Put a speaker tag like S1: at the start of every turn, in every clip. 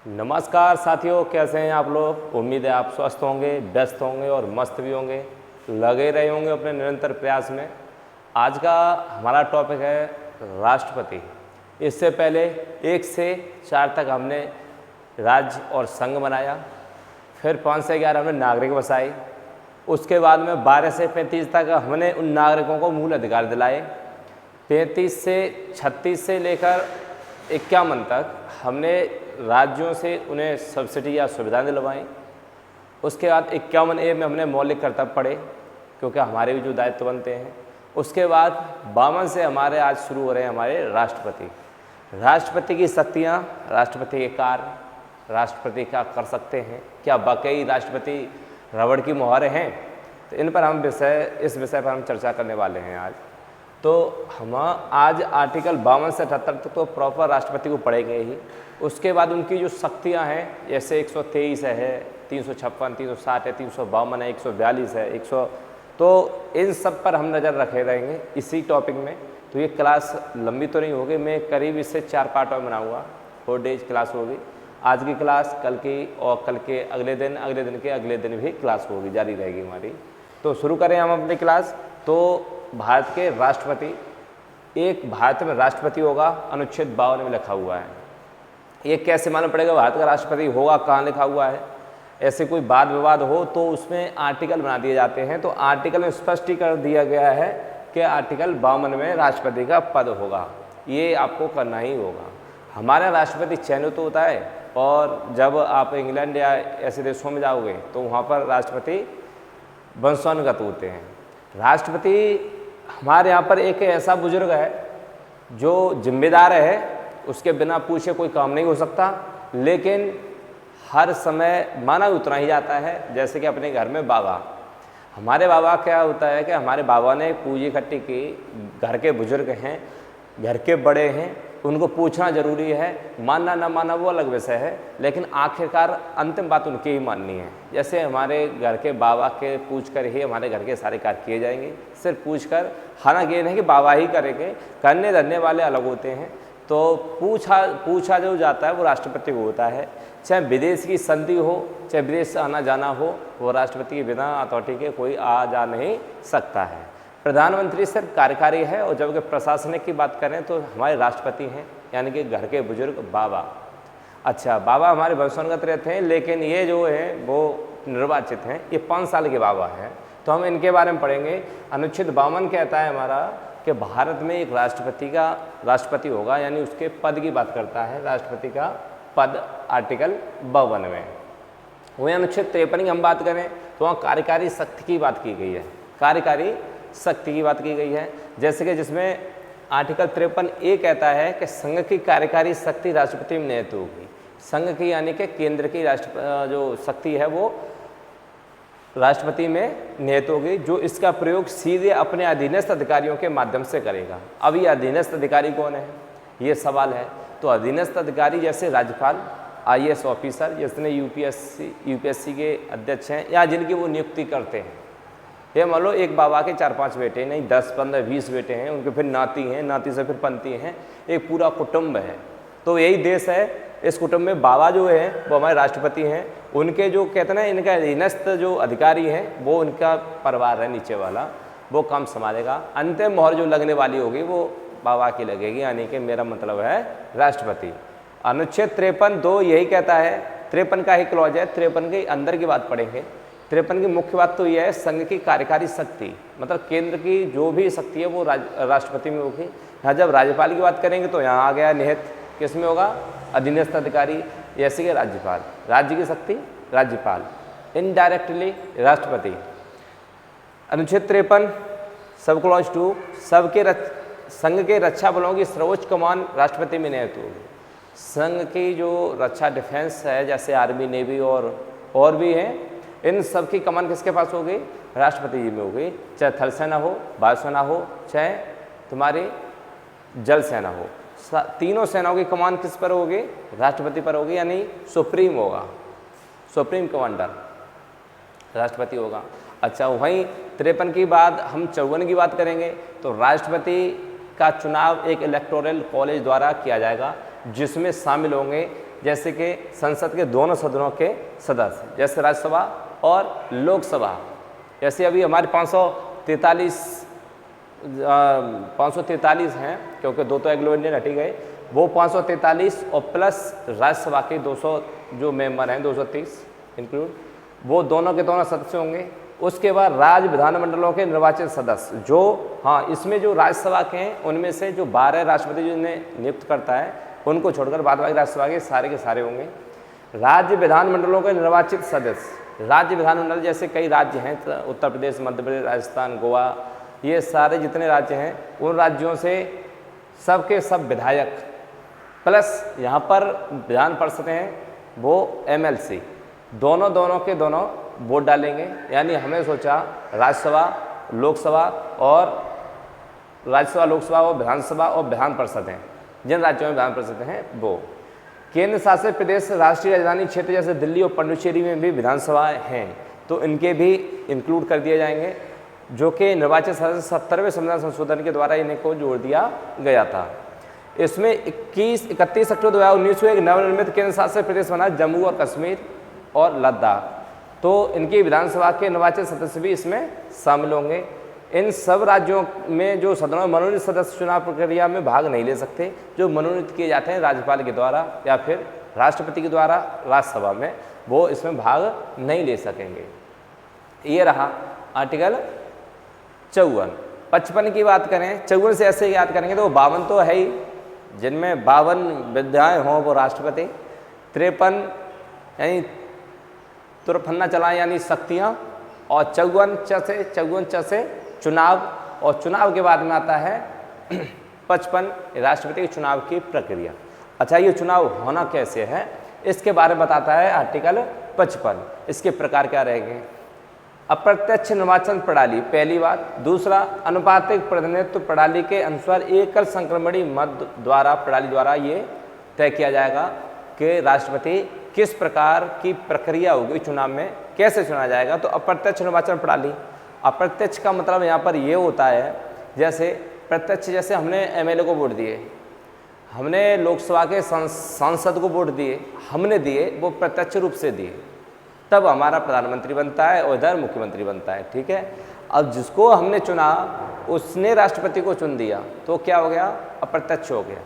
S1: नमस्कार साथियों, कैसे हैं आप लोग। उम्मीद है आप स्वस्थ होंगे, व्यस्त होंगे और मस्त भी होंगे, लगे रहे होंगे अपने निरंतर प्रयास में। आज का हमारा टॉपिक है राष्ट्रपति। इससे पहले 1 से 4 तक हमने राज्य और संघ बनाया, फिर 5 से 11 हमने नागरिक बसाए, उसके बाद में 12 से 35 तक हमने उन नागरिकों को मूल अधिकार दिलाए। 35 से 36 से लेकर 51 तक हमने राज्यों से उन्हें सब्सिडी या सुविधाएं दिलवाएं। उसके बाद 51A में हमने मौलिक कर्तव्य पढ़े, क्योंकि हमारे भी जो दायित्व बनते हैं। उसके बाद 52 से हमारे आज शुरू हो रहे हैं हमारे राष्ट्रपति। राष्ट्रपति की शक्तियाँ, राष्ट्रपति के कार्य, राष्ट्रपति क्या कर सकते हैं, क्या वाकई राष्ट्रपति रबड़ की मोहर हैं, तो इन पर हम इस विषय पर हम चर्चा करने वाले हैं आज। तो हम आज आर्टिकल 52 से 78 तक तो प्रॉपर राष्ट्रपति को पढ़ेंगे ही। उसके बाद उनकी जो शक्तियां हैं, जैसे 123 है, 356, 360 है, 352 है, 142 है, 100, तो इन सब पर हम नज़र रखे रहेंगे इसी टॉपिक में। तो ये क्लास लंबी तो नहीं होगी, मैं करीब इससे 4 पार्ट में बनाऊँगा। 4 डेज क्लास होगी। आज की क्लास, कल की, और कल के अगले दिन के अगले दिन भी क्लास होगी, जारी रहेगी हमारी। तो शुरू करें हम अपनी क्लास। तो भारत के राष्ट्रपति, एक भारत में राष्ट्रपति होगा, अनुच्छेद 52 में लिखा हुआ है। ये कैसे मालूम पड़ेगा भारत का राष्ट्रपति होगा, कहाँ लिखा हुआ है। ऐसे कोई वाद विवाद हो तो उसमें आर्टिकल बना दिए जाते हैं। तो आर्टिकल में स्पष्टीकरण दिया गया है कि आर्टिकल 52 में राष्ट्रपति का पद होगा, ये आपको करना ही होगा। हमारा राष्ट्रपति चयनित होता है, और जब आप इंग्लैंड या ऐसे देशों में जाओगे तो वहाँ पर राष्ट्रपति वंशानुगत होते हैं। राष्ट्रपति हमारे यहाँ पर एक ऐसा बुजुर्ग है जो जिम्मेदार है, उसके बिना पूछे कोई काम नहीं हो सकता, लेकिन हर समय माना उतना ही जाता है। जैसे कि अपने घर में बाबा, हमारे बाबा क्या होता है कि हमारे बाबा ने पूंजी इकट्ठी की, घर के बुजुर्ग हैं, घर के बड़े हैं, उनको पूछना जरूरी है। मानना ना मानना वो अलग विषय है, लेकिन आखिरकार अंतिम बात उनकी ही माननी है। जैसे हमारे घर के बाबा के पूछ कर ही हमारे घर के सारे कार्य किए जाएंगे, सिर्फ पूछ कर। हालांकि ये नहीं कि बाबा ही करेंगे, करने धरने वाले अलग होते हैं। तो पूछा जो जाता है वो राष्ट्रपति को होता है। चाहे विदेश की संधि हो, चाहे विदेश से आना जाना हो, वो राष्ट्रपति के बिना अथॉरिटी के कोई आ जा नहीं सकता है। प्रधानमंत्री सिर्फ कार्यकारी है, और जबकि प्रशासनिक की बात करें तो हमारे राष्ट्रपति हैं, यानी कि घर के बुजुर्ग बाबा। अच्छा, बाबा हमारे वंशानुगत रहते हैं, लेकिन ये जो है वो निर्वाचित हैं। ये 5 साल के बाबा हैं, तो हम इनके बारे में पढ़ेंगे। अनुच्छेद 52 कहता है हमारा कि भारत में एक राष्ट्रपति होगा, यानी उसके पद की बात करता है। राष्ट्रपति का पद आर्टिकल 52 में। वही अनुच्छेद 53 की हम बात करें तो वहाँ कार्यकारी शक्ति की बात की गई है। कार्यकारी शक्ति की बात की गई है, जैसे कि जिसमें आर्टिकल 53A कहता है कि संघ की कार्यकारी शक्ति राष्ट्रपति में निहित होगी। संघ की यानी कि केंद्र की जो शक्ति है वो राष्ट्रपति में निहित होगी, जो इसका प्रयोग सीधे अपने अधीनस्थ अधिकारियों के माध्यम से करेगा। अब ये अधीनस्थ अधिकारी कौन है, ये सवाल है। तो अधीनस्थ अधिकारी जैसे राज्यपाल, IAS ऑफिसर, जिसने यूपीएससी के अध्यक्ष हैं, या जिनकी वो नियुक्ति करते हैं। ये मान लो एक बाबा के 4-5 बेटे, नहीं 10, 15, 20 बेटे हैं, उनके फिर नाती हैं, नाती से फिर पंती हैं, एक पूरा कुटुंब है। तो यही देश है। इस कुटुंब में बाबा जो है वो हमारे राष्ट्रपति हैं। उनके जो कहते हैं ना, इनका अधीनस्थ जो अधिकारी हैं वो उनका परिवार है नीचे वाला, वो काम संभालेगा। अंतिम मोहर जो लगने वाली होगी वो बाबा की लगेगी, यानी कि मेरा मतलब है राष्ट्रपति। अनुच्छेद 53(2) यही कहता है। 53 का ही क्लॉज है, 53 के अंदर की बात पढ़ेंगे। 53 की मुख्य बात तो यह है, संघ की कार्यकारी शक्ति, मतलब केंद्र की जो भी शक्ति है वो राष्ट्रपति में होगी। यहाँ जब राज्यपाल की बात करेंगे तो यहाँ आ गया निहित, किस में होगा, अधीनस्थ अधिकारी, जैसे कि राज्यपाल। राज्य की शक्ति राज्यपाल, इनडायरेक्टली राष्ट्रपति। अनुच्छेद 53 सब क्लॉज 2, संघ के रक्षा बलों की सर्वोच्च कमान राष्ट्रपति में निहित होगी। संघ की जो रक्षा डिफेंस है, जैसे आर्मी, नेवी और भी हैं, इन सब की कमान किसके पास होगी, राष्ट्रपति जी में होगी। चाहे थल सेना हो, वायुसेना हो, चाहे तुम्हारी जल सेना हो, तीनों सेनाओं की कमान किस पर होगी, राष्ट्रपति पर होगी, यानी सुप्रीम होगा, सुप्रीम कमांडर राष्ट्रपति होगा। अच्छा, वहीं 53 की बाद हम 54 की बात करेंगे तो राष्ट्रपति का चुनाव एक इलेक्टोरल कॉलेज द्वारा किया जाएगा, जिसमें शामिल होंगे जैसे कि संसद के दोनों सदनों के सदस्य, जैसे राज्यसभा और लोकसभा। जैसे अभी हमारे 543 हैं, क्योंकि 2 तो एंग्लो इंडियन हटी गए, वो 543 और प्लस राज्यसभा के 200 जो मेंबर हैं, 230 इंक्लूड, वो दोनों के दोनों सदस्य होंगे। उसके बाद राज्य विधानमंडलों के निर्वाचित सदस्य, जो हाँ इसमें जो राज्यसभा के हैं उनमें से जो 12 राष्ट्रपति जो इन्हें नियुक्त करता है उनको छोड़कर बाद बाकी राज्यसभा के सारे होंगे। राज्य विधानमंडलों के निर्वाचित सदस्य, राज्य विधानमंडल जैसे कई राज्य हैं, उत्तर प्रदेश, मध्य प्रदेश, राजस्थान, गोवा, ये सारे जितने राज्य हैं उन राज्यों से सबके सब विधायक प्लस यहाँ पर विधान पार्षद हैं वो MLC, दोनों के दोनों वोट डालेंगे। यानी हमने सोचा राज्यसभा, लोकसभा और विधानसभा और विधान परिषद हैं, जिन राज्यों में विधान परिषद हैं वो। केंद्र शासित प्रदेश, राष्ट्रीय राजधानी क्षेत्र जैसे दिल्ली और पुडुचेरी में भी विधानसभाएं हैं, तो इनके भी इंक्लूड कर दिए जाएंगे, जो कि निर्वाचित सदस्य 70वें संविधान संशोधन के द्वारा इन्हें को जोड़ दिया गया था। इसमें 31 अक्टूबर 2019 को एक नवनिर्मित केंद्र शासित प्रदेश बना जम्मू और कश्मीर और लद्दाख, तो इनकी विधानसभा के निर्वाचित सदस्य भी इसमें शामिल होंगे। इन सब राज्यों में जो सदनों में मनोनीत सदस्य चुनाव प्रक्रिया में भाग नहीं ले सकते, जो मनोनीत किए जाते हैं राज्यपाल के द्वारा या फिर राष्ट्रपति के द्वारा राज्यसभा में, वो इसमें भाग नहीं ले सकेंगे। ये रहा आर्टिकल 54। 55 की बात करें, 54 से ऐसे याद करेंगे तो 52 तो है ही, जिनमें 52 विधाएँ हों वो राष्ट्रपति, 53 यानी तुरफन्ना चलाएं यानी शक्तियाँ, और 54 से चुनाव, और चुनाव के बाद में आता है 55 राष्ट्रपति के चुनाव की प्रक्रिया। अच्छा, ये चुनाव होना कैसे है इसके बारे में बताता है आर्टिकल 55। इसके प्रकार क्या रहेंगे? अप्रत्यक्ष निर्वाचन प्रणाली, पहली बात। दूसरा, अनुपातिक प्रतिनिधित्व प्रणाली के अनुसार एकल संक्रमणी मत द्वारा प्रणाली द्वारा ये तय किया जाएगा कि राष्ट्रपति किस प्रकार की प्रक्रिया होगी चुनाव में, कैसे चुना जाएगा। तो अप्रत्यक्ष निर्वाचन प्रणाली, अप्रत्यक्ष का मतलब यहाँ पर ये होता है, जैसे प्रत्यक्ष जैसे हमने MLA को वोट दिए, हमने लोकसभा के सांसद को वोट दिए, हमने दिए, वो प्रत्यक्ष रूप से दिए, तब हमारा प्रधानमंत्री बनता है और इधर मुख्यमंत्री बनता है, ठीक है। अब जिसको हमने चुना उसने राष्ट्रपति को चुन दिया, तो क्या हो गया? अप्रत्यक्ष हो गया।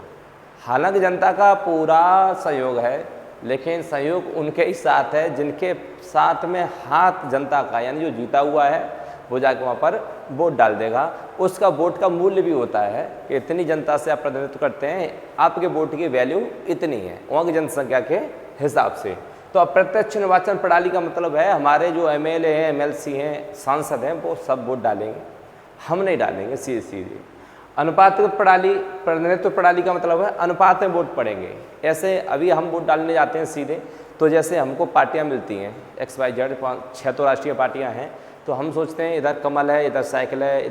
S1: हालांकि जनता का पूरा सहयोग है, लेकिन सहयोग उनके ही साथ है जिनके साथ में हाथ जनता का, यानी जो जीता हुआ है वो जाके वहाँ पर वोट डाल देगा। उसका वोट का मूल्य भी होता है कि इतनी जनता से आप प्रतिनिधित्व करते हैं, आपके वोट की वैल्यू इतनी है वहाँ की जनसंख्या के हिसाब से। तो अप्रत्यक्ष निर्वाचन प्रणाली का मतलब है हमारे जो MLA हैं, MLC हैं, सांसद हैं, वो सब वोट डालेंगे, हम नहीं डालेंगे सीधे। अनुपातिक प्रणाली, प्रतिनिधित्व प्रणाली का मतलब है अनुपात में वोट पड़ेंगे। ऐसे अभी हम वोट डालने जाते हैं सीधे, तो जैसे हमको पार्टियां मिलती हैं XYZ, 6 तो राष्ट्रीय पार्टियां हैं, तो हम सोचते हैं इधर कमल है, इधर साइकिल है,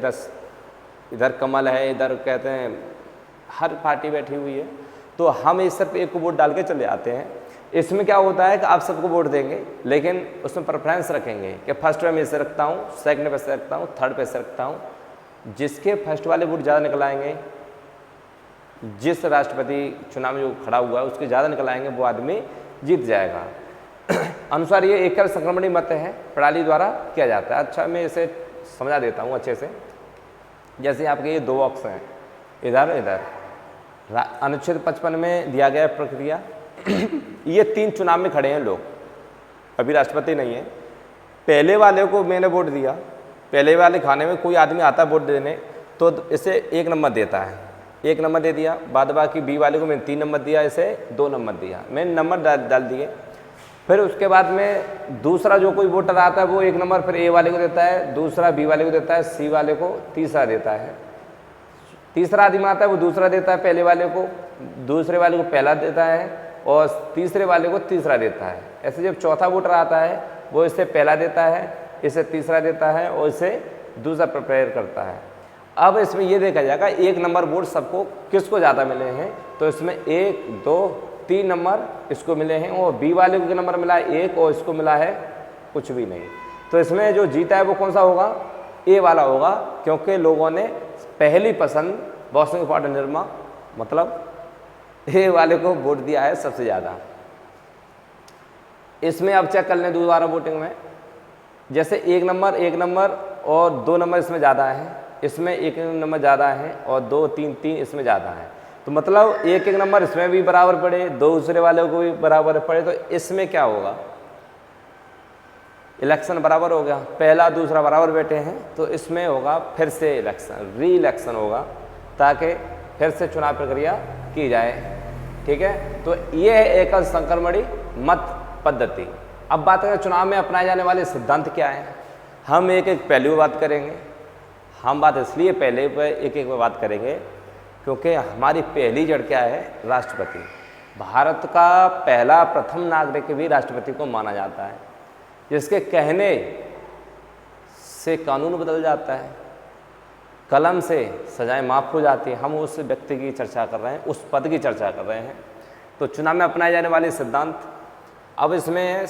S1: इधर कमल है, इधर कहते हैं हर पार्टी बैठी हुई है, तो हम इस सिर्फ एक को वोट डाल के चले आते हैं। इसमें क्या होता है कि आप सबको वोट देंगे, लेकिन उसमें प्रेफरेंस रखेंगे कि फर्स्ट में इसे रखता हूँ, सेकंड पे से रखता हूँ, थर्ड पे से रखता हूँ। जिसके फर्स्ट वाले वोट ज़्यादा निकल आएंगे, जिस राष्ट्रपति चुनाव में जो खड़ा हुआ है उसके ज़्यादा निकल आएंगे, वो आदमी जीत जाएगा। अनुसार ये एकल संक्रमणी मत है, प्रणाली द्वारा किया जाता है। अच्छा, मैं इसे समझा देता हूँ अच्छे से। जैसे आपके ये 2 बॉक्स हैं, इधर अनुच्छेद 55 में दिया गया प्रक्रिया। ये 3 चुनाव में खड़े हैं लोग, अभी राष्ट्रपति नहीं है। पहले वाले को मैंने वोट दिया, पहले वाले खाने में कोई आदमी आता है वोट देने, तो इसे 1 नंबर देता है, 1 नंबर दे दिया। बाद बाकी B वाले को मैंने 3 नंबर दिया, इसे 2 नंबर दिया, मैंने नंबर डाल दिए। फिर उसके बाद में दूसरा जो कोई वोटर आता है वो 1 नंबर फिर A वाले को देता है, दूसरा B वाले को देता है, C वाले को तीसरा देता है। तीसरा आदमी आता है वो दूसरा देता है पहले वाले को, दूसरे वाले को पहला देता है, और तीसरे वाले को तीसरा देता है। ऐसे जब चौथा वोटर आता है वो इसे पहला देता है, इसे तीसरा देता है और इसे दूसरा प्रिपेयर करता है। अब इसमें ये देखा जाएगा 1 नंबर वोट सबको किसको ज़्यादा मिले हैं, तो इसमें 1, 2, 3 नंबर इसको मिले हैं, और B वाले को नंबर मिला है 1 और इसको मिला है कुछ भी नहीं। तो इसमें जो जीता है वो कौन सा होगा? A वाला होगा, क्योंकि लोगों ने पहली पसंद बॉसिंग पाउडर निर्मा मतलब A वाले को वोट दिया है सबसे ज़्यादा। इसमें अब चेक कर लें दोबारा वोटिंग में, जैसे एक नंबर और 2 नंबर इसमें ज़्यादा है, इसमें 1 नंबर ज़्यादा है और 2, 3 इसमें ज़्यादा है, तो मतलब 1 नंबर इसमें भी बराबर पड़े, दूसरे वाले को भी बराबर पड़े, तो इसमें क्या होगा, इलेक्शन बराबर हो गया, पहला दूसरा बराबर बैठे हैं, तो इसमें होगा फिर से इलेक्शन, री इलेक्शन होगा, ताकि फिर से चुनाव प्रक्रिया की जाए। ठीक है, तो ये है एकल संक्रमणी मत पद्धति। अब बात करें चुनाव में अपनाए जाने वाले सिद्धांत क्या हैं, हम एक एक पहलू पर बात करेंगे। हम बात इसलिए पहले पर एक एक बात करेंगे क्योंकि हमारी पहली जड़ क्या है, राष्ट्रपति। भारत का पहला प्रथम नागरिक भी राष्ट्रपति को माना जाता है, जिसके कहने से कानून बदल जाता है, कलम से सजाएं माफ़ हो जाती है। हम उस व्यक्ति की चर्चा कर रहे हैं, उस पद की चर्चा कर रहे हैं। तो चुनाव में अपनाए जाने वाले सिद्धांत, अब इसमें है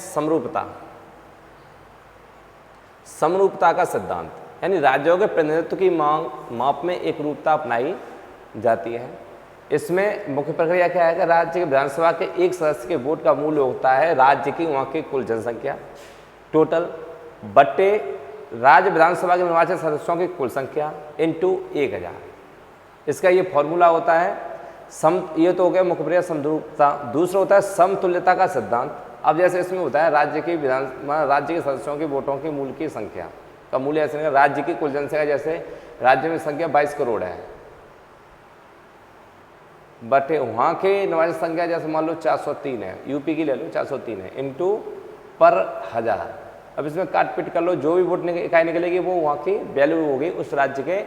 S1: समरूपता का सिद्धांत, यानी राज्यों के प्रतिनिधित्व की माप में एक रूपता अपनाई जाती है। इसमें मुख्य प्रक्रिया क्या है कि राज्य की विधानसभा के एक सदस्य के वोट का मूल्य होता है राज्य की वहाँ की कुल जनसंख्या टोटल बट्टे राज्य विधानसभा के निर्वाचित सदस्यों की कुल संख्या इंटू 1000। इसका ये फॉर्मूला होता है ये तो हो गया मुख्य प्रक्रिया समरूपता। दूसरा होता है समतुल्यता का सिद्धांत। अब जैसे इसमें होता है राज्य के सदस्यों के वोटों के मूल्य की संख्या का मूल्य ऐसे नहीं, राज्य की कुल जनसंख्या, जैसे राज्य में संख्या 22 करोड़ है, बट वहाँ के निर्वाचित संख्या जैसे मान लो 403 है, यूपी की ले लो 403 है, इंटू पर 1000। अब इसमें काट पीट कर लो, जो भी वोट इकाई निकलेगी वो वहाँ की वैल्यू होगी, उस राज्य के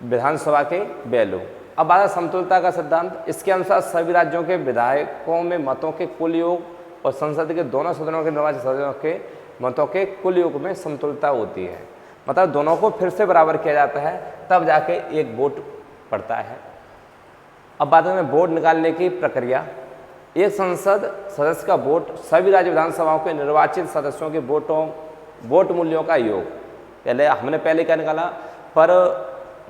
S1: विधानसभा के वैल्यू। अब बात है समतुल्यता का सिद्धांत। इसके अनुसार सभी राज्यों के विधायकों में मतों के कुल योग और संसद के दोनों सदनों के निर्वाचित सदस्यों के मतों के कुल योग में समतुल्यता होती है, मतलब दोनों को फिर से बराबर किया जाता है, तब जाके एक वोट पड़ता है। अब बात करें वोट निकालने की प्रक्रिया। एक संसद सदस्य का वोट सभी राज्य विधानसभाओं के निर्वाचित सदस्यों के वोट मूल्यों का योग। हमने पहले क्या निकाला, पर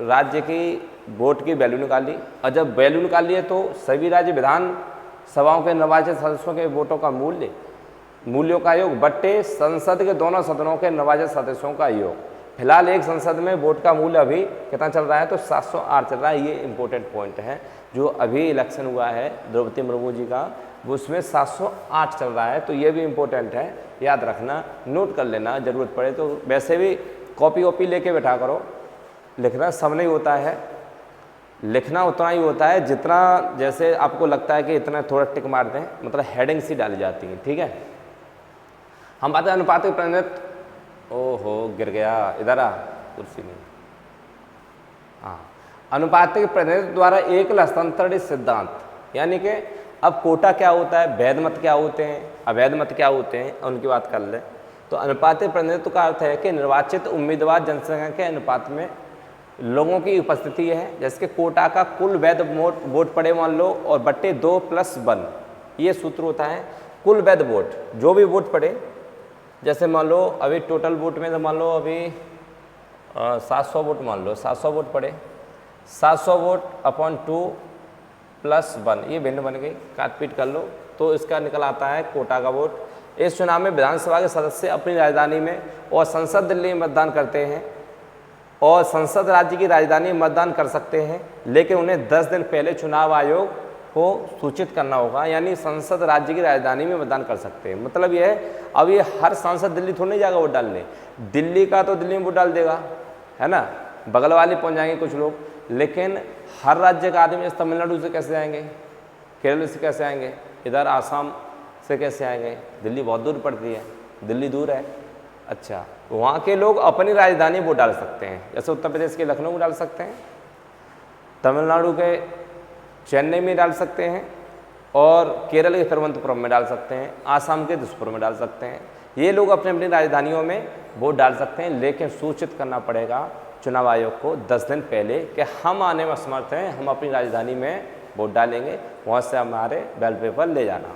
S1: राज्य की वोट की वैल्यू निकाली, और जब वैल्यू निकाल लिए तो सभी राज्य विधानसभाओं के निर्वाचित सदस्यों के वोटों का मूल्यों का योग बट्टे संसद के दोनों सदनों के निर्वाचित सदस्यों का योग। फिलहाल एक संसद में वोट का मूल्य अभी कितना चल रहा है, तो 708 चल रहा है। ये इंपॉर्टेंट पॉइंट है, जो अभी इलेक्शन हुआ है द्रौपदी मुर्मू जी का, वो उसमें 708 चल रहा है, तो ये भी इम्पोर्टेंट है, याद रखना, नोट कर लेना, ज़रूरत पड़े तो। वैसे भी कॉपी वॉपी लेके बैठा करो, लिखना सब नहीं होता है, लिखना उतना ही होता है जितना, जैसे आपको लगता है कि इतना थोड़ा टिक मार दें, मतलब हेडिंग सी डाली जाती है। ठीक है, हम बात करें अनुपातिक प्रतिनिधित्व। ओहो गिर गया, इधर आ, कुर्सी नहीं। हाँ, अनुपातिक प्रतिनिधित्व द्वारा एकल हस्तांतरण सिद्धांत, यानी कि अब कोटा क्या होता है, वैध मत क्या होते हैं, अवैध मत क्या होते हैं, उनकी बात कर ले। तो अनुपातिक प्रतिनिधित्व का अर्थ है कि निर्वाचित उम्मीदवार जनसंख्या के अनुपात में लोगों की उपस्थिति है, जैसे कि कोटा का कुल वैध वोट पड़े मान लो, और बट्टे 2 + 1, ये सूत्र होता है। कुल वैध वोट, जो भी वोट पड़े, जैसे मान लो अभी टोटल वोट में तो मान लो अभी 700 वोट, मान लो 700 वोट पड़े, 700 वोट अपॉन 2 + 1, ये भिन्न बन गई, काट पीट कर लो, तो इसका निकल आता है कोटा का वोट। इस चुनाव में विधानसभा के सदस्य अपनी राजधानी में और संसद दिल्ली में मतदान करते हैं, और संसद राज्य की राजधानी में मतदान कर सकते हैं, लेकिन उन्हें 10 दिन पहले चुनाव आयोग को सूचित करना होगा, यानी संसद राज्य की राजधानी में मतदान कर सकते हैं। मतलब ये है, अब ये हर सांसद दिल्ली थोड़ी नहीं जाएगा वोट डालने, दिल्ली का तो दिल्ली में वोट डाल देगा, है ना, बगल वाले पहुंच जाएंगे कुछ लोग, लेकिन हर राज्य का आदमी इस तमिलनाडु से कैसे आएंगे, केरल से कैसे आएंगे, इधर आसाम से कैसे आएंगे, दिल्ली बहुत दूर पड़ती है, दिल्ली दूर है। अच्छा, वहाँ के लोग अपनी राजधानी वोट डाल सकते हैं, जैसे उत्तर प्रदेश के लखनऊ में डाल सकते हैं, तमिलनाडु के चेन्नई में डाल सकते हैं, और केरल के तिरुवनंतपुरम में डाल सकते हैं, आसाम के दिसपुर में डाल सकते हैं। ये लोग अपनी अपनी राजधानियों में वोट डाल सकते हैं, लेकिन सूचित करना पड़ेगा चुनाव आयोग को 10 दिन पहले कि हम आने में असमर्थ हैं, हम अपनी राजधानी में वोट डालेंगे, वहाँ से हमारे बैलेट पेपर ले जाना।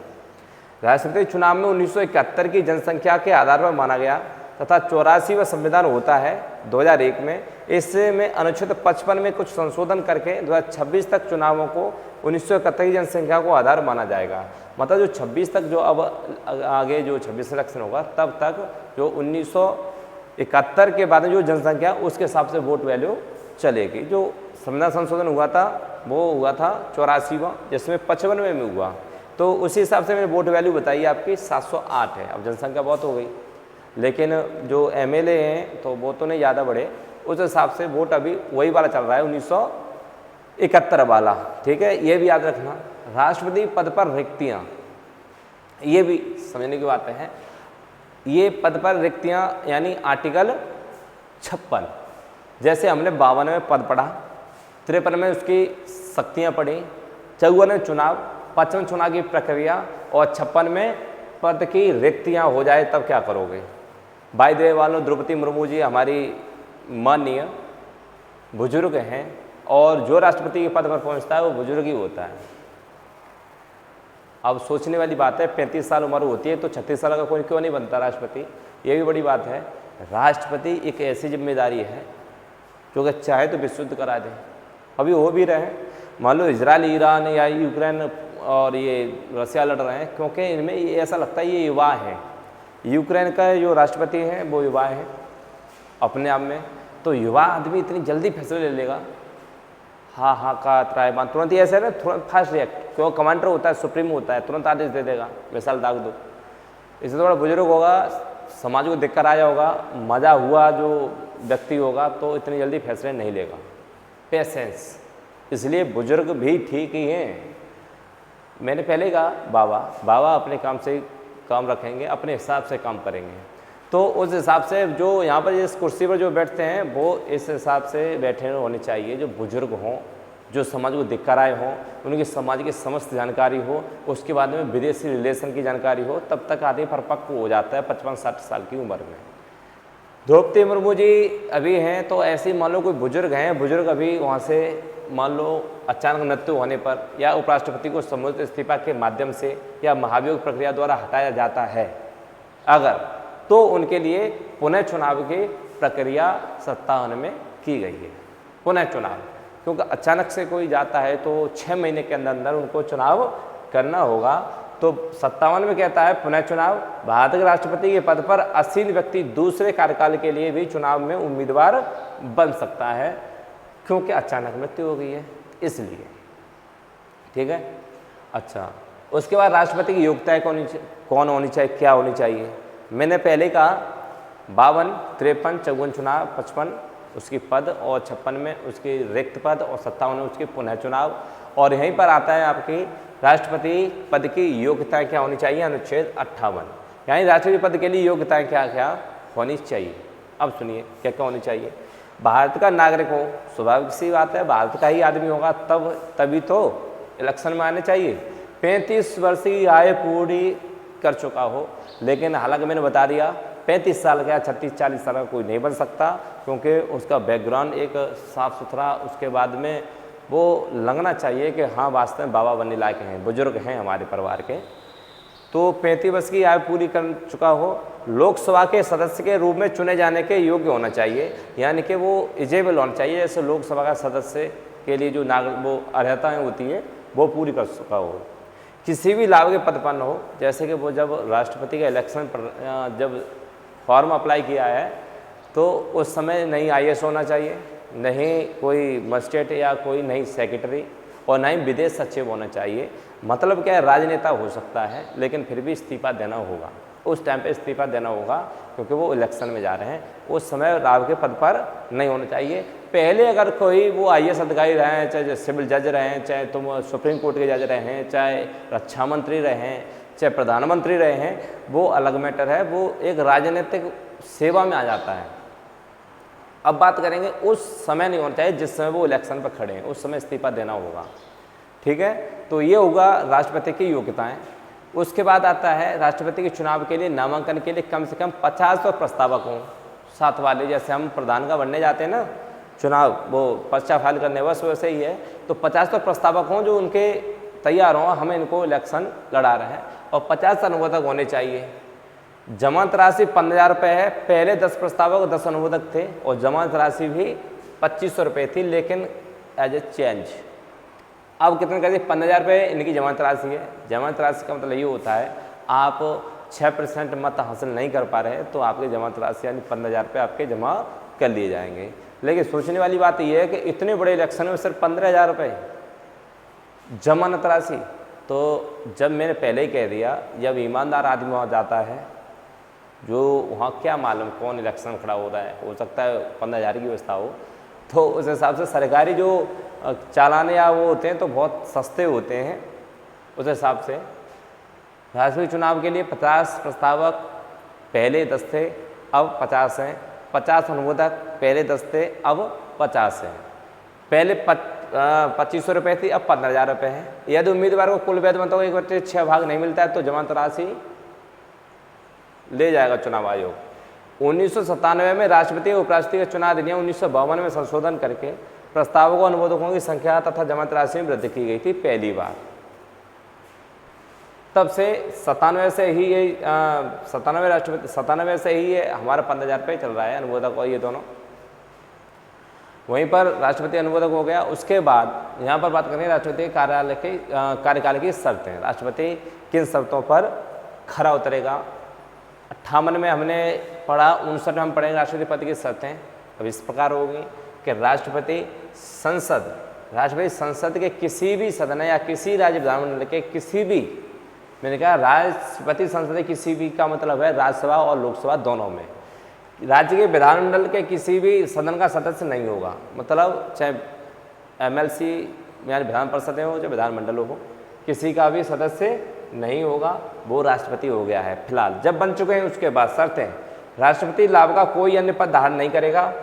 S1: राष्ट्रपति चुनाव में 1971 की जनसंख्या के आधार पर माना गया तथा 84वां संविधान होता है 2001 में। इसमें अनुच्छेद 55 में कुछ संशोधन करके 2026 तक चुनावों को 1971 की जनसंख्या को आधार माना जाएगा। मतलब जो 26 तक जो अब आगे जो 26 इलेक्शन होगा तब तक जो 1971 के बाद जो जनसंख्या उसके हिसाब से वोट वैल्यू चलेगी। जो संविधान संशोधन हुआ था वो हुआ था 84वां, जिसमें 95 में हुआ, तो उसी हिसाब से मैंने वोट वैल्यू बताई आपकी 708 है। अब जनसंख्या बहुत हो गई, लेकिन जो एमएलए हैं तो वो तो नहीं ज़्यादा बढ़े, उस हिसाब से वोट अभी वही वाला चल रहा है 1971 वाला। ठीक है, ये भी याद रखना। राष्ट्रपति पद पर रिक्तियाँ, ये भी समझने की बातें हैं। ये पद पर रिक्तियाँ यानी आर्टिकल 56, जैसे हमने 52 में पद पढ़ा, 53 में उसकी शक्तियाँ पढ़ी, 54 में चुनाव, 55 चुनाव की प्रक्रिया और 56 में पद की रिक्तियाँ हो जाए तब क्या करोगे। भाई देव वालों, द्रौपदी मुर्मू जी हमारी माननीय बुजुर्ग हैं और जो राष्ट्रपति के पद पर पहुंचता है वो बुजुर्ग ही होता है। अब सोचने वाली बात है, 35 साल उम्र होती है तो 36 साल का कोई क्यों नहीं बनता राष्ट्रपति, ये भी बड़ी बात है। राष्ट्रपति एक ऐसी जिम्मेदारी है जो कि चाहे तो विश्व करा दे। अभी हो भी रहे हैं, मान लो इजराइल, ईरान या यूक्रेन और ये रसिया लड़ रहे हैं, क्योंकि इनमें ये ऐसा लगता है ये युवा है। यूक्रेन का जो राष्ट्रपति हैं वो युवा है अपने आप में, तो युवा आदमी इतनी जल्दी फैसले ले लेगा, हाँ का त्रायबान तुरंत ही ऐसे है ना, तुरंत फास्ट रिएक्ट, क्यों कमांडर होता है, सुप्रीम होता है, तुरंत आदेश दे देगा मिसाल दाग दो। इससे थोड़ा बुजुर्ग होगा, समाज को दिक्कत आया होगा, मजा हुआ जो व्यक्ति होगा तो इतनी जल्दी फैसले नहीं लेगा, पेशेंस। इसलिए बुजुर्ग भी ठीक ही हैं। मैंने पहले कहा बाबा अपने काम से काम रखेंगे, अपने हिसाब से काम करेंगे, तो उस हिसाब से जो यहाँ पर इस कुर्सी पर जो बैठते हैं वो इस हिसाब से बैठे होने चाहिए, जो बुजुर्ग हों, जो समाज को दिक्कत आए हों, उनकी समाज की समस्त जानकारी हो, उसके बाद में विदेशी रिलेशन की जानकारी हो, तब तक आदमी परिपक्व हो जाता है 55-60 साल की उम्र में। द्रौपदी मुर्मू जी अभी हैं तो ऐसे मान लो कोई बुजुर्ग हैं, बुजुर्ग अभी वहाँ से मान लो अचानक मृत्यु होने पर या उपराष्ट्रपति को समुचित इस्तीफा के माध्यम से या महाभियोग प्रक्रिया द्वारा हटाया जाता है अगर, तो उनके लिए पुनः चुनाव की प्रक्रिया 57 में की गई है। पुनः चुनाव, क्योंकि अचानक से कोई जाता है तो 6 महीने के अंदर अंदर उनको चुनाव करना होगा। तो 57 में कहता है पुनः चुनाव, भारत के राष्ट्रपति के पद पर असील व्यक्ति दूसरे कार्यकाल के लिए भी चुनाव में उम्मीदवार बन सकता है, क्योंकि अचानक मृत्यु हो गई है इसलिए। ठीक है, अच्छा, उसके बाद राष्ट्रपति की योग्यताएं कौन होनी चाहिए, क्या होनी चाहिए। मैंने पहले कहा 52, 53, 54 चुनाव, 55 उसकी पद और 56 में उसकी रिक्त पद और 57 में उसके पुनः चुनाव। और यहीं पर आता है आपकी राष्ट्रपति पद की योग्यताएं क्या होनी चाहिए, अनुच्छेद 58, यानी राष्ट्रपति पद के लिए योग्यताएं क्या क्या होनी चाहिए। अब सुनिए क्या क्या होनी चाहिए। भारत का नागरिक हो, स्वाभाविक सी बात है, भारत का ही आदमी होगा तभी तो इलेक्शन में आने चाहिए। 35 वर्ष की आयु पूरी कर चुका हो, लेकिन हालांकि मैंने बता दिया 35 साल का, 36-40 साल का कोई नहीं बन सकता, क्योंकि उसका बैकग्राउंड एक साफ़ सुथरा, उसके बाद में वो लगना चाहिए कि हाँ वास्तव में बाबा बनने लायक हैं, बुजुर्ग हैं हमारे परिवार के। तो 35 वर्ष की आयु पूरी कर चुका हो, लोकसभा के सदस्य के रूप में चुने जाने के योग्य होना चाहिए, यानी कि वो एलिजिबल होना चाहिए, जैसे लोकसभा का सदस्य के लिए जो वो अर्हताएँ होती है वो पूरी कर चुका हो। किसी भी लाभ के पद पर न हो, जैसे कि वो जब राष्ट्रपति का इलेक्शन पर जब फॉर्म अप्लाई किया है तो उस समय नहीं IAS होना चाहिए, नहीं कोई मजिस्ट्रेट या कोई नहीं सेक्रेटरी, और ना ही विदेश सचिव होना चाहिए। मतलब क्या है, राजनेता हो सकता है लेकिन फिर भी इस्तीफा देना होगा, उस टाइम पे इस्तीफा देना होगा, क्योंकि वो इलेक्शन में जा रहे हैं। उस समय राव के पद पर नहीं होना चाहिए। पहले अगर कोई वो IAS अधिकारी रहे हैं, चाहे सिविल जज रहे हैं, चाहे तुम सुप्रीम कोर्ट के जज रहे हैं, चाहे रक्षा मंत्री रहे हैं, चाहे प्रधानमंत्री रहे हैं, वो अलग मैटर है, वो एक राजनीतिक सेवा में आ जाता है। अब बात करेंगे उस समय नहीं होना चाहिए जिस समय वो इलेक्शन पर खड़े हैं, उस समय इस्तीफा देना होगा। ठीक है, तो ये होगा राष्ट्रपति की योग्यताएं। उसके बाद आता है राष्ट्रपति के चुनाव के लिए नामांकन के लिए कम से कम 50 तो प्रस्तावक हों साथ वाले, जैसे हम प्रधान का बनने जाते हैं ना चुनाव, वो पर्चा फाइल करने बस वैसे ही है। तो 50 तो प्रस्तावक हों जो उनके तैयार हों, हमें इनको इलेक्शन लड़ा रहे हैं, और 50 अनुमोदक होने चाहिए। जमानत राशि 15,000 रुपये है, पहले 10 प्रस्तावक 10 अनुमोदक थे, और जमानत राशि भी 2500 रुपये थी, लेकिन एज ए चेंज अब कितने कर दिए, 15,000 रुपये इनकी जमानत राशि है। जमानत राशि का मतलब ये होता है आप 6% मत हासिल नहीं कर पा रहे हैं तो आपकी जमानत राशि यानी 15,000 रुपये आपके जमा कर लिए जाएंगे। लेकिन सोचने वाली बात यह है कि इतने बड़े इलेक्शन में सिर्फ 15,000 रुपये जमानत राशि, तो जब मैंने पहले ही कह दिया जब ईमानदार आदमी वहाँ जाता है, जो वहाँ क्या मालूम कौन इलेक्शन खड़ा हो रहा है, हो सकता है 15,000 की व्यवस्था हो, तो उस हिसाब से सरकारी जो चालान या वो होते हैं तो बहुत सस्ते होते हैं। उस हिसाब से राष्ट्रपति चुनाव के लिए 50 प्रस्तावक पहले 10 थे, अब 50 हैं। 50 अनुमोदक पहले 10 थे, अब 50 हैं। पहले 2500 रुपये थी, अब 15,000 रुपये है। यदि उम्मीदवार को कुल वेतन मतलब 1/6 भाग नहीं मिलता है तो जमानत राशि ले जाएगा चुनाव आयोग। 1997 में राष्ट्रपति और उपराष्ट्रपति के चुनाव अधिनियम 1952 में संशोधन करके प्रस्तावकों अनुमोदकों की संख्या तथा जमानत राशि में वृद्धि की गई थी पहली बार। तब से 97 से ही ये 97 से ही ये हमारा 15,000 रुपये चल रहा है अनुमोदक और ये दोनों। वहीं पर राष्ट्रपति अनुमोदक हो गया। उसके बाद यहाँ पर बात करें राष्ट्रपति कार्यालय के कार्यकाल की शर्तें। राष्ट्रपति किन शर्तों पर खरा उतरेगा। 58 में हमने पढ़ा, 59 में हम पढ़ेंगे राष्ट्रपति पद की शर्तें। अब इस प्रकार होगी कि राष्ट्रपति संसद के किसी भी सदन या किसी राज्य विधानमंडल के किसी भी, मैंने कहा राष्ट्रपति संसद के किसी भी का मतलब है राज्यसभा और लोकसभा दोनों में, राज्य के विधानमंडल के किसी भी सदन का सदस्य नहीं होगा। मतलब चाहे MLC यानी विधान परिषद हो चाहे विधानमंडल हो, किसी का भी सदस्य नहीं होगा, वो राष्ट्रपति हो गया है फिलहाल। जब बन चुके हैं उसके बाद शर्तें, राष्ट्रपति लाभ का कोई अन्य पद धारण नहीं करेगा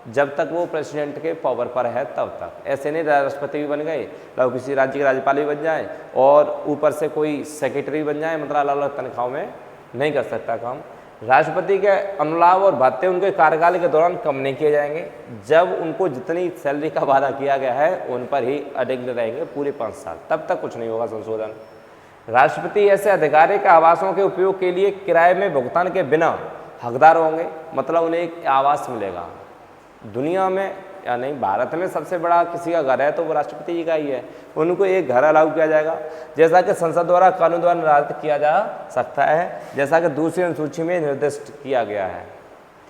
S1: जब तक वो प्रेसिडेंट के पावर पर है तब तक। ऐसे नहीं राष्ट्रपति भी बन गए लोग किसी राज्य के राज्यपाल भी बन जाए और ऊपर से कोई सेक्रेटरी बन जाए, मतलब अलग अलग तनख्वाहों में नहीं कर सकता काम। राष्ट्रपति के अनुलाभ और भत्ते उनके कार्यकाल के दौरान कम नहीं किए जाएंगे। जब उनको जितनी सैलरी का वादा किया गया है उन पर ही अडिग रहेंगे पूरे 5 साल, तब तक कुछ नहीं होगा संशोधन। राष्ट्रपति ऐसे आधिकारिक आवासों के उपयोग के लिए किराए में भुगतान के बिना हकदार होंगे, मतलब उन्हें एक आवास मिलेगा। दुनिया में या नहीं भारत में सबसे बड़ा किसी का घर है तो वो राष्ट्रपति जी का ही है, उनको एक घर अलाउ किया जाएगा, जैसा कि संसद द्वारा कानून द्वारा निर्धारित किया जा सकता है, जैसा कि दूसरी अनुसूची में निर्दिष्ट किया गया है।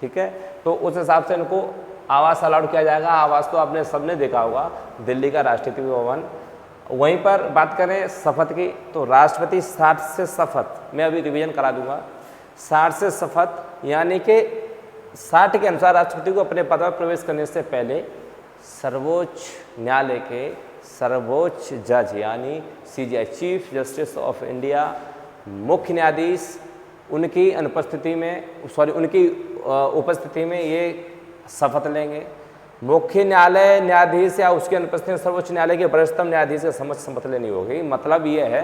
S1: ठीक है, तो उस हिसाब से इनको आवास अलाउड किया जाएगा। आवास तो आपने सबने देखा होगा, दिल्ली का राष्ट्रपति भवन। वहीं पर बात करें शपथ की, तो राष्ट्रपति 60 से शपथ, मैं अभी रिवीजन करा दूंगा, 60 से शपथ यानी कि 60 के अनुसार राष्ट्रपति को अपने पद पर प्रवेश करने से पहले सर्वोच्च न्यायालय के सर्वोच्च जज यानी CJI chief justice of India, मुख्य न्यायाधीश उनकी अनुपस्थिति में उनकी उपस्थिति में ये शपथ लेंगे। मुख्य न्यायालय न्यायाधीश या उसकी अनुपस्थिति में सर्वोच्च न्यायालय के वरिष्ठतम न्यायाधीश के समक्ष शपथ लेनी होगी। मतलब ये है,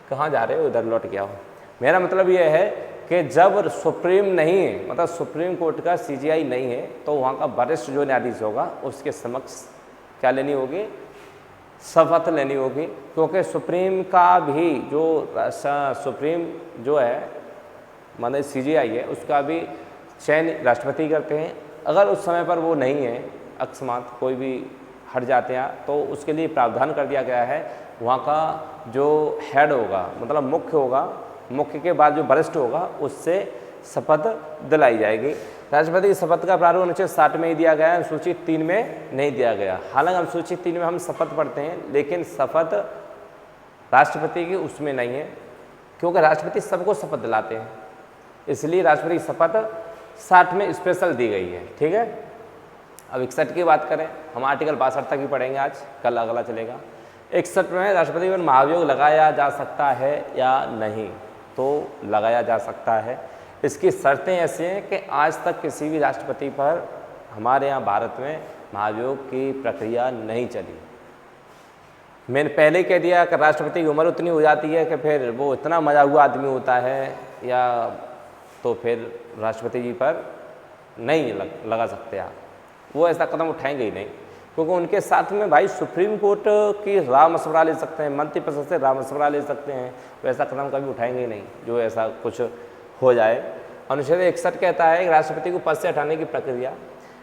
S1: कहाँ जा रहे हो, उधर लौट गया हो। मेरा मतलब ये है कि जब सुप्रीम नहीं है, मतलब सुप्रीम कोर्ट का CJI नहीं है, तो वहाँ का वरिष्ठ जो न्यायाधीश होगा उसके समक्ष क्या लेनी होगी, शपथ लेनी होगी। क्योंकि सुप्रीम का भी सुप्रीम जो है मतलब CJI है, उसका भी चयन राष्ट्रपति करते हैं। अगर उस समय पर वो नहीं है, अकस्मात कोई भी हट जाते हैं, तो उसके लिए प्रावधान कर दिया गया है, वहाँ का जो हेड होगा मतलब मुख्य होगा, मुख्य के बाद जो वरिष्ठ होगा उससे शपथ दिलाई जाएगी। राष्ट्रपति की शपथ का प्रारूप अनुच्छेद 60 में ही दिया गया है, अनुसूची 3 में नहीं दिया गया। हालांकि अनुसूची 3 में हम शपथ पढ़ते हैं, लेकिन शपथ राष्ट्रपति की उसमें नहीं है, क्योंकि राष्ट्रपति सबको शपथ दिलाते हैं, इसलिए राष्ट्रपति की शपथ 60 में स्पेशल दी गई है। ठीक है, अब 61 की बात करें, हम आर्टिकल 62 तक ही पढ़ेंगे आज, कल अगला चलेगा। 61 में राष्ट्रपति पर महाभियोग लगाया जा सकता है या नहीं, तो लगाया जा सकता है। इसकी शर्तें ऐसी हैं कि आज तक किसी भी राष्ट्रपति पर हमारे यहाँ भारत में महाभियोग की प्रक्रिया नहीं चली। मैंने पहले कह दिया कि राष्ट्रपति की उम्र उतनी हो जाती है कि फिर वो इतना मजा हुआ आदमी होता है, या तो फिर राष्ट्रपति जी पर नहीं लगा सकते आप, वो ऐसा कदम उठाएंगे ही नहीं, क्योंकि उनके साथ में भाई सुप्रीम कोर्ट की राय मशवरा ले सकते हैं, मंत्रिपरिषद से राय मशवरा ले सकते हैं, वैसा कदम कभी उठाएंगे ही नहीं जो ऐसा कुछ हो जाए। अनुच्छेद 61 कहता है कि राष्ट्रपति को पद से हटाने की प्रक्रिया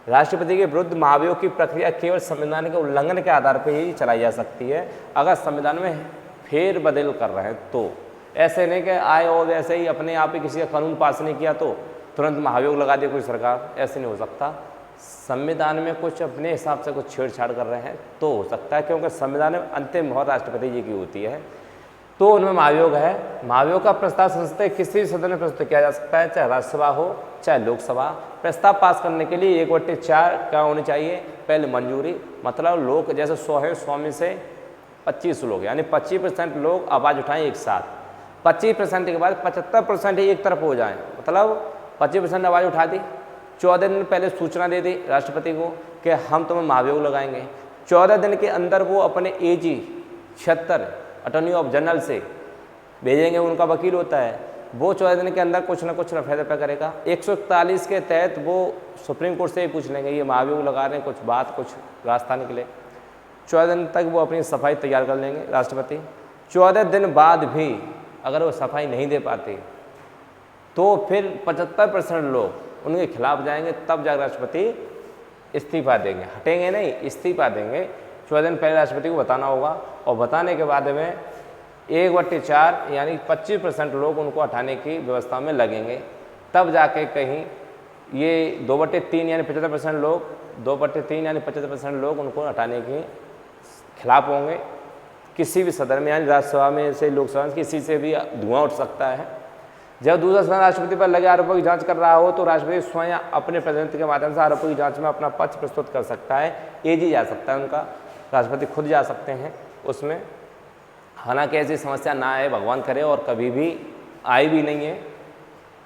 S1: राष्ट्रपति के विरुद्ध महाभियोग की प्रक्रिया केवल संविधान के उल्लंघन के आधार पर ही चलाई जा सकती है, अगर संविधान में फेरबदल कर रहे हैं तो। ऐसे नहीं कि आए और वैसे ही अपने आप ही किसी का कानून पास नहीं किया तो तुरंत महाभियोग लगा दे कोई सरकार, ऐसे नहीं हो सकता। संविधान में कुछ अपने हिसाब से कुछ छेड़छाड़ कर रहे हैं तो हो सकता है, क्योंकि संविधान में अंतिम मोहर राष्ट्रपति जी की होती है, तो उनमें महाभियोग है। महाभियोग का प्रस्ताव संसद के किसी भी सदन में प्रस्तुत किया जा सकता है, चाहे राज्यसभा हो चाहे लोकसभा। प्रस्ताव पास करने के लिए 1/4 क्या होनी चाहिए, पहले मंजूरी, मतलब लोग जैसे 100 है 100 में से 25 लोग, यानी 25% लोग आवाज़ उठाएं एक साथ। 25% के बाद 75% ही एक तरफ हो जाएं, मतलब 25% आवाज़ उठा दी, 14 दिन पहले सूचना दे दी राष्ट्रपति को कि हम तुम्हें महाभियोग लगाएंगे। 14 दिन के अंदर वो अपने AG 76 अटॉर्नी ऑफ जनरल से भेजेंगे, उनका वकील होता है, वो 14 दिन के अंदर कुछ ना कुछ रफा दफा करेगा। 141 के तहत वो सुप्रीम कोर्ट से ही पूछ लेंगे ये महाभियोग लगा रहे हैं, कुछ बात कुछ रास्ता निकले। 14 दिन तक वो अपनी सफाई तैयार कर लेंगे राष्ट्रपति। 14 दिन बाद भी अगर वो सफाई नहीं दे पाते तो फिर 75% लोग उनके खिलाफ जाएंगे, तब जाकर राष्ट्रपति इस्तीफा देंगे, हटेंगे नहीं, इस्तीफा देंगे। 14 दिन पहले राष्ट्रपति को बताना होगा, और बताने के बाद में 1/4 यानी 25% लोग उनको हटाने की व्यवस्था में लगेंगे, तब जाके कहीं ये 2/3 यानी 75% लोग, 2/3 यानी 75% लोग उनको हटाने के खिलाफ होंगे। किसी भी सदन में, यानी राज्यसभा में से लोकसभा में, किसी से भी धुआं उठ सकता है। जब दूसरा सदन राष्ट्रपति पर लगे आरोपों की जांच कर रहा हो तो राष्ट्रपति स्वयं अपने प्रतिनिधि के माध्यम से आरोपों की जांच में अपना पक्ष प्रस्तुत कर सकता है। AG जा सकता है उनका, राष्ट्रपति खुद जा सकते हैं उसमें। हालांकि ऐसी समस्या ना आए, भगवान करे, और कभी भी आई भी नहीं है,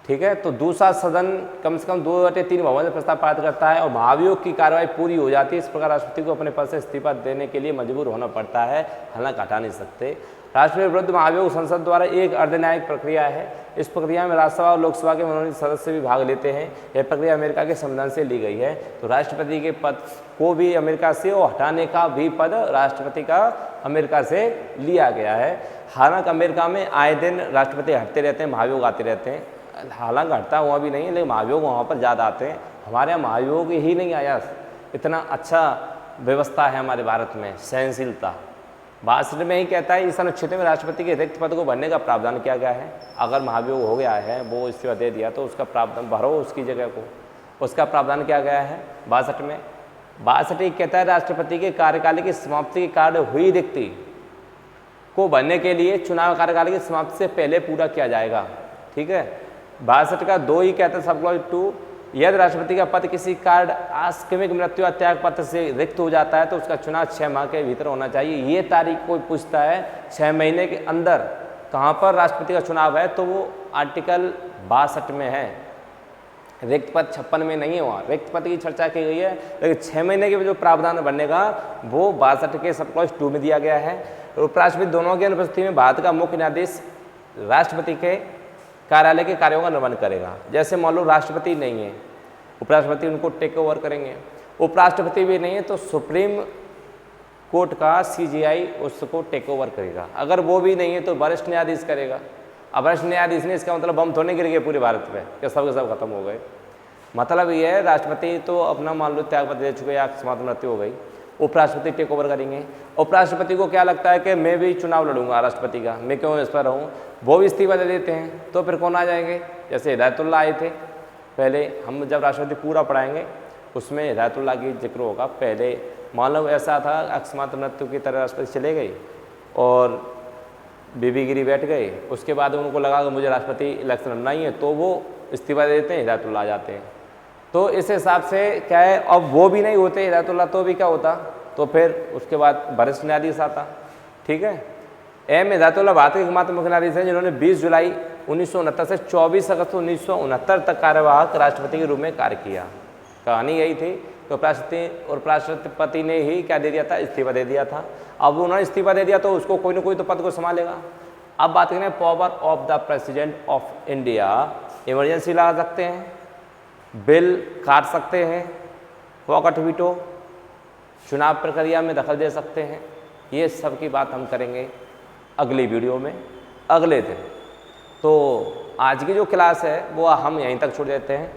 S1: ठीक है। तो दूसरा सदन कम से कम 2/3 बहुमत से प्रस्ताव पारित करता है और महाभियोग की कार्रवाई पूरी हो जाती है। इस प्रकार राष्ट्रपति को अपने पद से इस्तीफा देने के लिए मजबूर होना पड़ता है, हालांकि हटा नहीं सकते। राष्ट्रपति विरुद्ध महाभियोग संसद द्वारा एक अर्धन्यायिक प्रक्रिया है। इस प्रक्रिया में राज्यसभा और लोकसभा के मनोनीत सदस्य भी भाग लेते हैं। यह प्रक्रिया अमेरिका के संविधान से ली गई है। तो राष्ट्रपति के पद को भी अमेरिका से, और हटाने का भी पद राष्ट्रपति का अमेरिका से लिया गया है। हालांकि अमेरिका में आए दिन राष्ट्रपति हटते रहते हैं, महाभियोग आते रहते हैं, हालांकि हटता हुआ भी नहीं है, लेकिन महाभियोग वहाँ पर ज़्यादा आते हैं। हमारे यहाँ महाभियोग ही नहीं आया, इतना अच्छा व्यवस्था है हमारे भारत में, सहनशीलता। 62 में ही कहता है इस अनुच्छेद में राष्ट्रपति के रिक्त पद को भरने का प्रावधान किया गया है। अगर महाभियोग हो गया है, वो इस्तीफा दे दिया, तो उसका प्रावधान भरो उसकी जगह को, उसका प्रावधान किया गया है 62 में। 62 कहता है राष्ट्रपति के कार्यकाल की समाप्ति के कारण हुई रिक्ति को भरने के लिए चुनाव कार्यकाल की समाप्ति से पहले पूरा किया जाएगा, ठीक है। 62 का 2 ही कहता है सब क्लॉज 2, यदि राष्ट्रपति का पद किसी कारण आकस्मिक मृत्यु या त्याग पत्र से रिक्त हो जाता है तो उसका चुनाव 6 माह के भीतर होना चाहिए। ये तारीख कोई पूछता है 6 महीने के अंदर कहाँ पर राष्ट्रपति का चुनाव है, तो वो आर्टिकल 62 में है। रिक्त पद 56 में नहीं है, वहाँ रिक्त पद की चर्चा की गई है, लेकिन 6 महीने के जो प्रावधान बनने का वो 62 के सब क्लॉज 2 में दिया गया है। उपराष्ट्रपति दोनों की अनुपस्थिति में भारत का मुख्य न्यायाधीश राष्ट्रपति के कार्यालय के कार्यों का निर्वहन करेगा। जैसे मान लो राष्ट्रपति नहीं है, उपराष्ट्रपति उनको टेक ओवर करेंगे। उपराष्ट्रपति भी नहीं है तो सुप्रीम कोर्ट का CJI उसको टेक ओवर करेगा। अगर वो भी नहीं है तो वरिष्ठ न्यायाधीश करेगा। अब वरिष्ठ न्यायाधीश ने, इसका मतलब बम थोड़े गिर गए पूरे भारत पे कि सब के सब खत्म हो गए। मतलब ये है राष्ट्रपति तो अपना मान लो त्यागपत्र दे चुके या समाप्त मृत्यु हो गई, उपराष्ट्रपति टेक ओवर करेंगे। उपराष्ट्रपति को क्या लगता है कि मैं भी चुनाव लड़ूंगा राष्ट्रपति का, मैं क्यों इस पर रहूँ, वो भी इस्तीफा दे देते हैं। तो फिर कौन आ जाएंगे, जैसे हिदायतुल्लाह आए थे पहले। हम जब राष्ट्रपति पूरा पढ़ाएंगे उसमें हिदायतुल्लाह की जिक्र होगा। पहले मान लो ऐसा था अकस्मात मृत्यु की तरह राष्ट्रपति चले गए और बीबी गिरी बैठ गए, उसके बाद उनको लगा कि मुझे राष्ट्रपति इलेक्शन लड़ना ही है, तो वो इस्तीफा दे देते हैं, हिदायतुल्लाह आ जाते हैं। तो इस हिसाब से क्या है, अब वो भी नहीं होते हिदायतुल्लाह तो भी क्या होता, तो फिर उसके बाद वरिष्ठ न्यायाधीश आता, ठीक है। हिदायतुल्लाह भारत के एकमात्र मुख्य न्यायाधीश हैं जिन्होंने 20 जुलाई 1969 से 24 अगस्त 1969 तक कार्यवाहक राष्ट्रपति के रूप में कार्य किया। कहानी यही थी कि उपराष्ट्रपति ने ही क्या दे दिया था, इस्तीफा दे दिया था। अब उन्होंने इस्तीफा दे दिया तो उसको कोई ना कोई तो पद को संभालेगा। अब बात करें power of the president of India, emergency लगा सकते हैं, बिल काट सकते हैं, वॉकआउट वीटो, चुनाव प्रक्रिया में दखल दे सकते हैं। ये सब की बात हम करेंगे अगली वीडियो में अगले दिन। तो आज की जो क्लास है वो हम यहीं तक छोड़ देते हैं।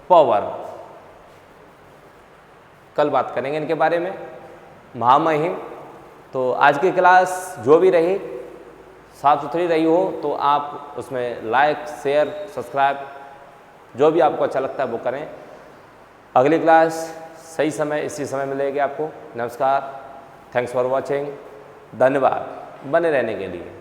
S1: पावर कल बात करेंगे इनके बारे में। महामहिम, तो आज की क्लास जो भी रही साफ सुथरी रही हो तो आप उसमें लाइक, शेयर, सब्सक्राइब जो भी आपको अच्छा लगता है वो करें। अगली क्लास सही समय इसी समय मिलेगी आपको। नमस्कार, थैंक्स फॉर वॉचिंग, धन्यवाद बने रहने के लिए।